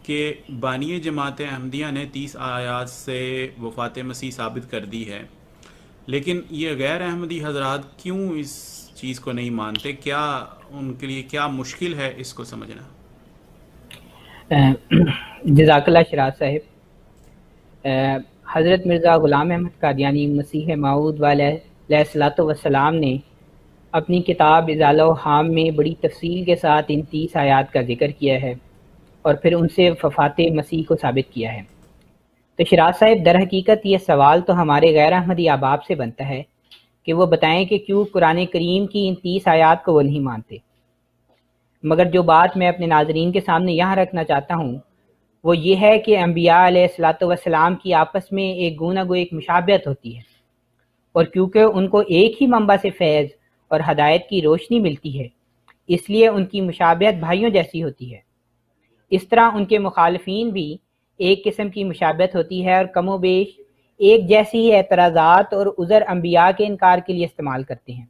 کہ بانی جماعت احمدیہ نے 30 آیات سے وفات مسیح ثابت کر دی ہے، لیکن یہ غیر احمدی حضرات کیوں اس چیز کو نہیں مانتے؟ کیا ان کے لیے کیا مشکل ہے اس کو سمجھنا؟ جزاک اللہ شراز صاحب۔ حضرت مرزا غلام احمد قادیانی مسیح موعود علیہ الصلوۃ والسلام نے اپنی کتاب ازالہ و حام میں بڑی تفصیل کے ساتھ ان 30 آیات کا ذکر کیا ہے اور پھر ان سے وفات مسیح کو ثابت کیا ہے۔ تو شراز صاحب، در حقیقت یہ سوال تو ہمارے غیر احمدی احباب سے بنتا ہے کہ وہ بتائیں کہ کیوں قرآن کریم کی ان 30 آیات کو وہ نہیں مانتے۔ مگر جو بات میں اپنے ناظرین کے سامنے یہاں رکھنا چاہتا ہوں وہ یہ ہے کہ انبیاء علیہ الصلوۃ والسلام کی آپس میں ایک گو نہ گو ایک مشابہت ہوتی ہے، اور کیونکہ ان کو ایک ہی منبع سے فیض اور ہدایت کی روشنی ملتی ہے، اس لیے ان کی مشابہت بھائیوں جیسی ہوتی ہے۔ اس طرح ان کے مخالفین بھی ایک قسم کی مشابہت ہوتی ہے اور کم و بیش ایک جیسی ہی اعتراضات اور عذر انبیاء کے انکار کے لیے استعمال کرتے ہیں۔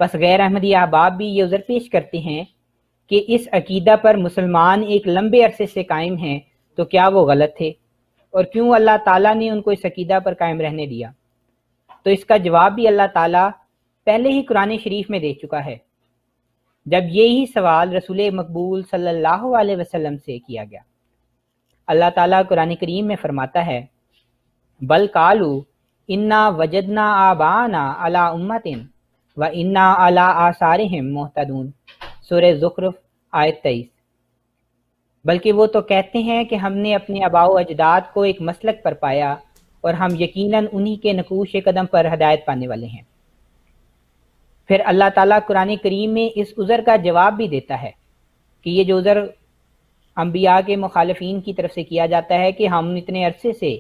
پس غیر احمدی احباب بھی یہ عذر پیش کرتے ہیں کہ اس عقیدہ پر مسلمان ایک لمبے عرصے سے قائم ہیں، تو کیا وہ غلط تھے، اور کیوں اللہ تعالیٰ نے ان کو اس عقیدہ پر قائم رہنے دیا؟ تو اس کا جواب بھی اللہ تعالیٰ پہلے ہی قرآن شریف میں دے چکا ہے، جب یہی سوال رسول مقبول صلی اللہ علیہ وسلم سے کیا گیا۔ اللہ تعالیٰ قرآن کریم میں فرماتا ہے، بل قالوا انا وجدنا آباءنا علی امۃ و انا علی آثارہم مہتدون، سورہ زخرف آیت 23۔ بلکہ وہ تو کہتے ہیں کہ ہم نے اپنے آباء و اجداد کو ایک مسلک پر پایا اور ہم یقیناً انہی کے نقوش قدم پر ہدایت پانے والے ہیں۔ پھر اللہ تعالیٰ قرآن کریم میں اس عذر کا جواب بھی دیتا ہے کہ یہ جو عذر انبیاء کے مخالفین کی طرف سے کیا جاتا ہے کہ ہم اتنے عرصے سے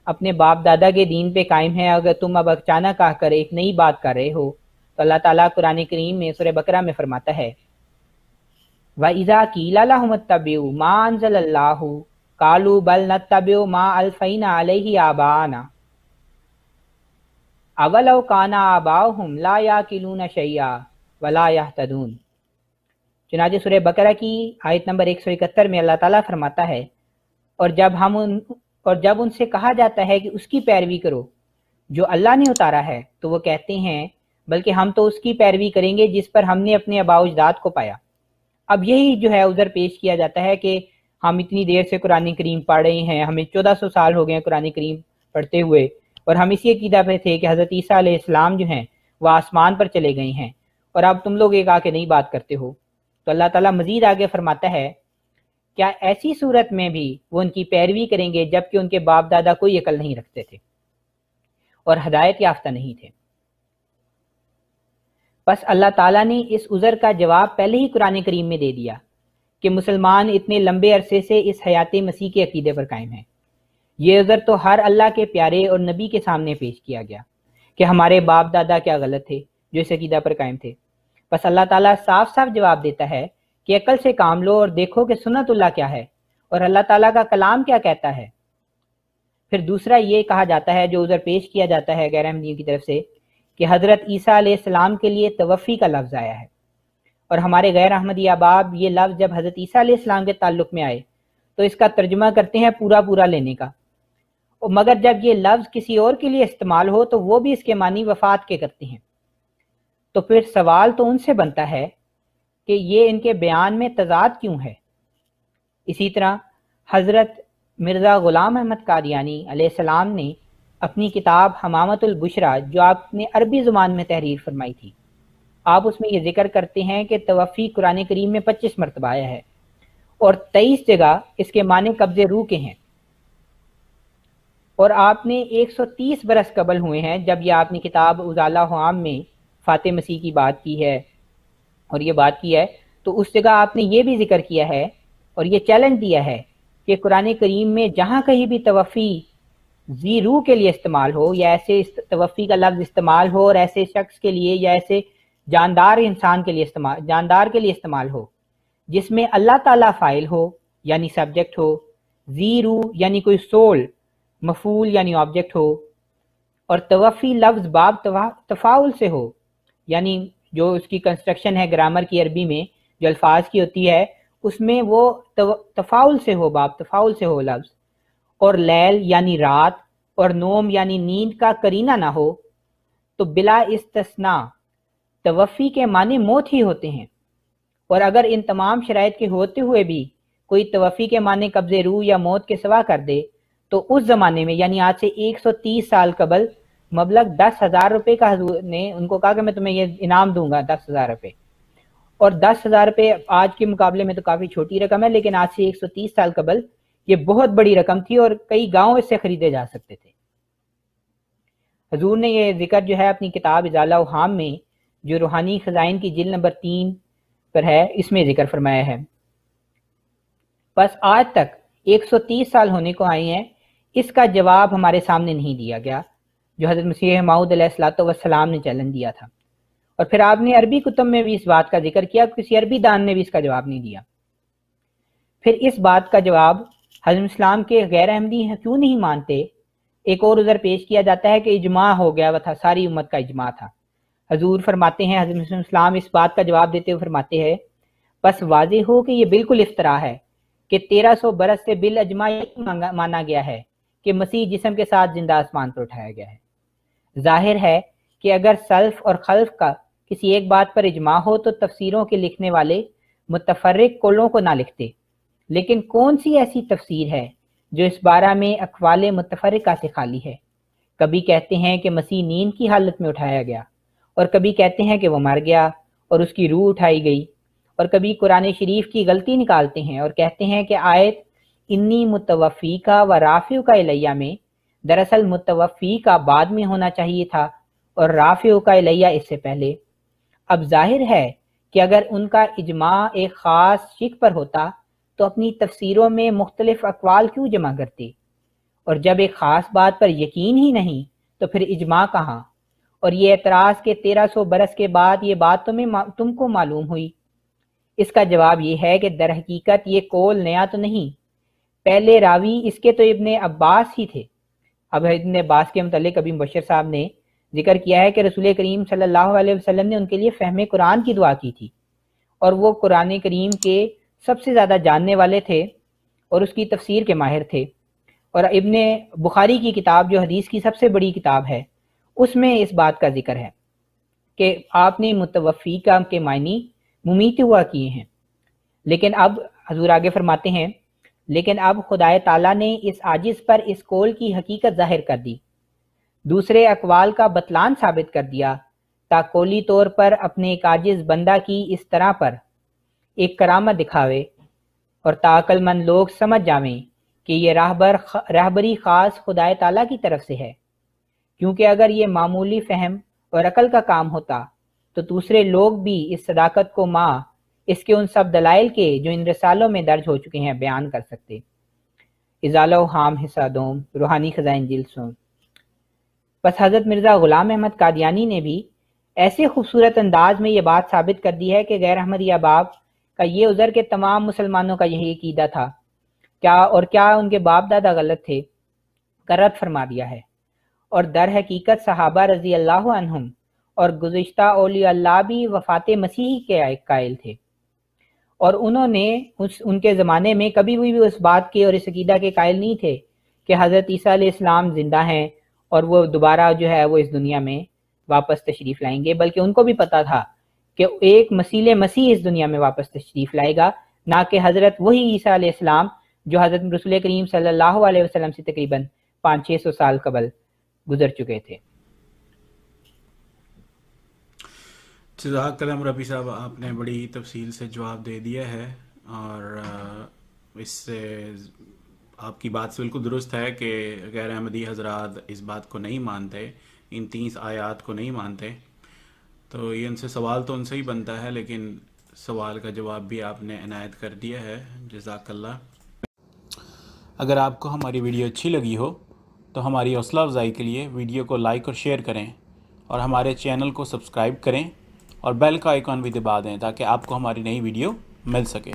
اپنے باپ دادا کے دین پہ قائم ہیں، اگر تم اب اچانک آ کر ایک نئی بات کر رہے ہو، تو اللہ تعالیٰ قرآن کریم میں سورہ بقرہ میں فرماتا ہے، وَإِذَا قِيلَ لَهُمُ اتَّبِعُوا مَا أَنزَلَ اللَّهُ قَالُوا بَلْ نَتَّبِعُ مَا أَلْفَيْنَا عَلَيْهِ آبَاءَنَا أَوَلَوْ كَانَ آبَاؤُهُمْ لَا يَعْقِلُونَ شَيْئًا وَلَا يَهْتَدُونَ۔ چنانچہ سورہ بقرہ کی آیت نمبر 171 میں اللہ تعالیٰ فرماتا ہے، اور جب ان سے کہا جاتا ہے کہ اس کی پیروی کرو جو اللہ نے اتارا ہے، تو وہ کہتے ہیں بلکہ ہم تو اس کی پیروی کریں گے جس پر ہم نے اپنے آباء و اجداد کو پایا۔ اب یہی جو ہے عذر پیش کیا جاتا ہے کہ ہم اتنی دیر سے قرآن کریم پڑھ رہے ہیں، ہمیں 1400 سال ہو گئے ہیں قرآن کریم پڑھتے ہوئے، اور ہم اسی عقیدہ پہ تھے کہ حضرت عیسیٰ علیہ السلام جو ہیں وہ آسمان پر چلے گئے ہیں، اور اب تم لوگ ایک آ کے نہیں بات کرتے ہو۔ تو اللہ تعالیٰ مزید آگے فرماتا ہے، کیا ایسی صورت میں بھی وہ ان کی پیروی کریں گے جبکہ ان کے باپ دادا کوئی عقل نہیں رکھتے تھے اور ہدایت یافتہ نہیں تھے؟ بس اللہ تعالیٰ نے اس عذر کا جواب پہلے ہی قرآن کریم میں دے دیا کہ مسلمان اتنے لمبے عرصے سے اس حیات مسیح کے عقیدے پر قائم ہیں۔ یہ عذر تو ہر اللہ کے پیارے اور نبی کے سامنے پیش کیا گیا کہ ہمارے باپ دادا کیا غلط تھے جو اس عقیدہ پر قائم تھے۔ بس اللہ تعالیٰ صاف صاف جواب دیتا ہے کہ عقل سے کام لو اور دیکھو کہ سنت اللہ کیا ہے اور اللہ تعالیٰ کا کلام کیا کہتا ہے۔ پھر دوسرا یہ کہا جاتا ہے، جو عذر پیش کیا جاتا ہے غیر احمدیوں کی طرف سے، کہ حضرت عیسیٰ علیہ السلام کے لیے توفی کا لفظ آیا ہے، اور ہمارے غیر احمدی احباب یہ لفظ جب حضرت عیسیٰ علیہ السلام کے تعلق میں آئے تو اس کا ترجمہ کرتے ہیں پورا پورا لینے کا، مگر جب یہ لفظ کسی اور کے لیے استعمال ہو تو وہ بھی اس کے معنی وفات کے کرتے ہیں۔ تو پھر سوال تو ان سے بنتا ہے کہ یہ ان کے بیان میں تضاد کیوں ہے؟ اسی طرح حضرت مرزا غلام احمد قادیانی علیہ السلام نے اپنی کتاب حمامۃ البشریٰ جو آپ نے عربی زبان میں تحریر فرمائی تھی، آپ اس میں یہ ذکر کرتے ہیں کہ توفی قرآن کریم میں 25 مرتبہ آیا ہے اور 23 جگہ اس کے معنی قبض روح کے ہیں، اور آپ نے 130 برس قبل ہوئے ہیں جب یہ آپ نے کتاب ازالہ حام میں فاتح مسیح کی بات کی ہے اور یہ بات کی ہے، تو اس جگہ آپ نے یہ بھی ذکر کیا ہے اور یہ چیلنج دیا ہے کہ قرآن کریم میں جہاں کہیں بھی توفی ذی روح کے لیے استعمال ہو، یا ایسے توفی کا لفظ استعمال ہو اور ایسے شخص کے لیے یا ایسے جاندار انسان کے لیے استعمال ہو جس میں اللہ تعالیٰ فاعل ہو یعنی سبجیکٹ ہو، ذی روح یعنی کوئی سول مفعول یعنی آبجیکٹ ہو، اور توفی لفظ باب تفاعل سے ہو، یعنی جو اس کی کنسٹرکشن ہے گرامر کی عربی میں جو الفاظ کی ہوتی ہے اس میں وہ تفاعل سے ہو، باب تفاعل سے ہو لفظ، اور لیل یعنی رات اور نوم یعنی نیند کا قرینہ نہ ہو، تو بلا استثناء توفی کے معنی موت ہی ہوتے ہیں۔ اور اگر ان تمام شرائط کے ہوتے ہوئے بھی کوئی توفی کے معنی قبض روح یا موت کے سوا کر دے، تو اس زمانے میں یعنی آج سے 130 سال قبل مبلغ 10,000 روپے کا حضور نے ان کو کہا کہ میں تمہیں یہ انعام دوں گا 10,000 روپے، اور 10,000 روپے آج کے مقابلے میں تو کافی چھوٹی رقم ہے، لیکن آج سے 130 سال قبل یہ بہت بڑی رقم تھی اور کئی گاؤں اس سے خریدے جا سکتے تھے۔ حضور نے یہ ذکر جو ہے اپنی کتاب ازالہ اوہام میں، جو روحانی خزائن کی جلد نمبر 3 پر ہے، اس میں ذکر فرمایا ہے۔ بس آج تک 130 سال ہونے کو آئے ہیں، اس کا جواب ہمارے سامنے نہیں دیا گیا جو حضرت مسیح موعود علیہ السلام نے چیلنج دیا تھا، اور پھر آپ نے عربی کتب میں بھی اس بات کا ذکر کیا، کسی عربی دان نے بھی اس کا جواب نہیں دیا۔ پھر اس بات کا جواب حضرت اسلام کے غیر احمدی کیوں نہیں مانتے؟ ایک اور عذر پیش کیا جاتا ہے کہ اجماع ہو گیا وہ تھا، ساری امت کا اجماع تھا۔ حضور فرماتے ہیں، حضرت اسلام اس بات کا جواب دیتے ہوئے فرماتے ہیں، بس واضح ہو کہ یہ بالکل افتراء ہے کہ 1300 برس سے بالاجماع مانا گیا ہے کہ مسیح جسم کے ساتھ زندہ آسمان پر اٹھایا گیا ہے۔ ظاہر ہے کہ اگر سلف اور خلف کا کسی ایک بات پر اجماع ہو تو تفسیروں کے لکھنے والے متفرق قولوں کو نہ لکھتے، لیکن کون سی ایسی تفسیر ہے جو اس بارہ میں اقوال متفرقہ سے خالی ہے؟ کبھی کہتے ہیں کہ مسیح نیند کی حالت میں اٹھایا گیا، اور کبھی کہتے ہیں کہ وہ مر گیا اور اس کی روح اٹھائی گئی، اور کبھی قرآن شریف کی غلطی نکالتے ہیں اور کہتے ہیں کہ آیت انی متوفیکا و رافیو کا الیہ میں دراصل متوفی کا بعد میں ہونا چاہیے تھا اور رافیو کا الیہ اس سے پہلے۔ اب ظاہر ہے کہ اگر ان کا اجماع ایک خاص شک پر ہوتا تو اپنی تفسیروں میں مختلف اقوال کیوں جمع کرتے، اور جب ایک خاص بات پر یقین ہی نہیں تو پھر اجماع کہاں؟ اور یہ اعتراض کہ 1300 برس کے بعد یہ بات تم کو معلوم ہوئی، اس کا جواب یہ ہے کہ در حقیقت یہ قول نیا تو نہیں، پہلے راوی اس کے تو ابن عباس ہی تھے۔ اب ابن عباس کے متعلق ابھی مبشر صاحب نے ذکر کیا ہے کہ رسول کریم صلی اللہ علیہ وسلم نے ان کے لیے فہم قرآن کی دعا کی تھی، اور وہ قرآن کریم کے سب سے زیادہ جاننے والے تھے اور اس کی تفسیر کے ماہر تھے۔ اور ابن بخاری کی کتاب جو حدیث کی سب سے بڑی کتاب ہے، اس میں اس بات کا ذکر ہے کہ آپ نے متوفی کا کے معنی ممیت ہوا کیے ہیں۔ لیکن اب حضور آگے فرماتے ہیں، لیکن اب خدائے تعالیٰ نے اس عاجز پر اس قول کی حقیقت ظاہر کر دی، دوسرے اقوال کا بطلان ثابت کر دیا، تا قولی طور پر اپنے ایک عاجز بندہ کی اس طرح پر ایک کرامت دکھاوے، اور تا عقل مند لوگ سمجھ جاویں کہ یہ راہبری خاص خدائے تعالیٰ کی طرف سے ہے، کیونکہ اگر یہ معمولی فہم اور عقل کا کام ہوتا تو دوسرے لوگ بھی اس صداقت کو اس کے ان سب دلائل کے جو ان رسالوں میں درج ہو چکے ہیں بیان کر سکتے۔ ازالہ اوہام حصہ دوم، روحانی خزائن جلد 100۔ بس حضرت مرزا غلام احمد قادیانی نے بھی ایسے خوبصورت انداز میں یہ بات ثابت کر دی ہے کہ غیر احمدی احباب کا یہ عذر کہ تمام مسلمانوں کا یہی عقیدہ تھا، کیا ان کے باپ دادا غلط تھے، کا رد فرما دیا ہے۔ اور در حقیقت صحابہ رضی اللہ عنہم اور گزشتہ اولیاء اللہ بھی وفات مسیحی کے قائل تھے، اور انہوں نے ان کے زمانے میں کبھی بھی اس بات کے اور اس عقیدہ کے قائل نہیں تھے کہ حضرت عیسیٰ علیہ السلام زندہ ہیں اور وہ دوبارہ جو ہے وہ اس دنیا میں واپس تشریف لائیں گے، بلکہ ان کو بھی پتہ تھا کہ ایک مسیح اس دنیا میں واپس تشریف لائے گا، نہ کہ حضرت وہی عیسیٰ علیہ السلام جو حضرت رسول کریم صلی اللہ علیہ وسلم سے تقریباً 500-600 سال قبل گزر چکے تھے۔ جزاک اللہ ربی صاحب، آپ نے بڑی تفصیل سے جواب دے دیا ہے، اور اس سے آپ کی بات سے بالکل درست ہے کہ غیر احمدی حضرات اس بات کو نہیں مانتے، ان 30 آیات کو نہیں مانتے، تو یہ ان سے سوال تو ان سے ہی بنتا ہے، لیکن سوال کا جواب بھی آپ نے عنایت کر دیا ہے، جزاک اللہ۔ اگر آپ کو ہماری ویڈیو اچھی لگی ہو تو ہماری حوصلہ افزائی کے لیے ویڈیو کو لائک اور شیئر کریں، اور ہمارے چینل کو سبسکرائب کریں اور بیل کا آئیکن بھی دبا دیں تاکہ آپ کو ہماری نئی ویڈیو مل سکے۔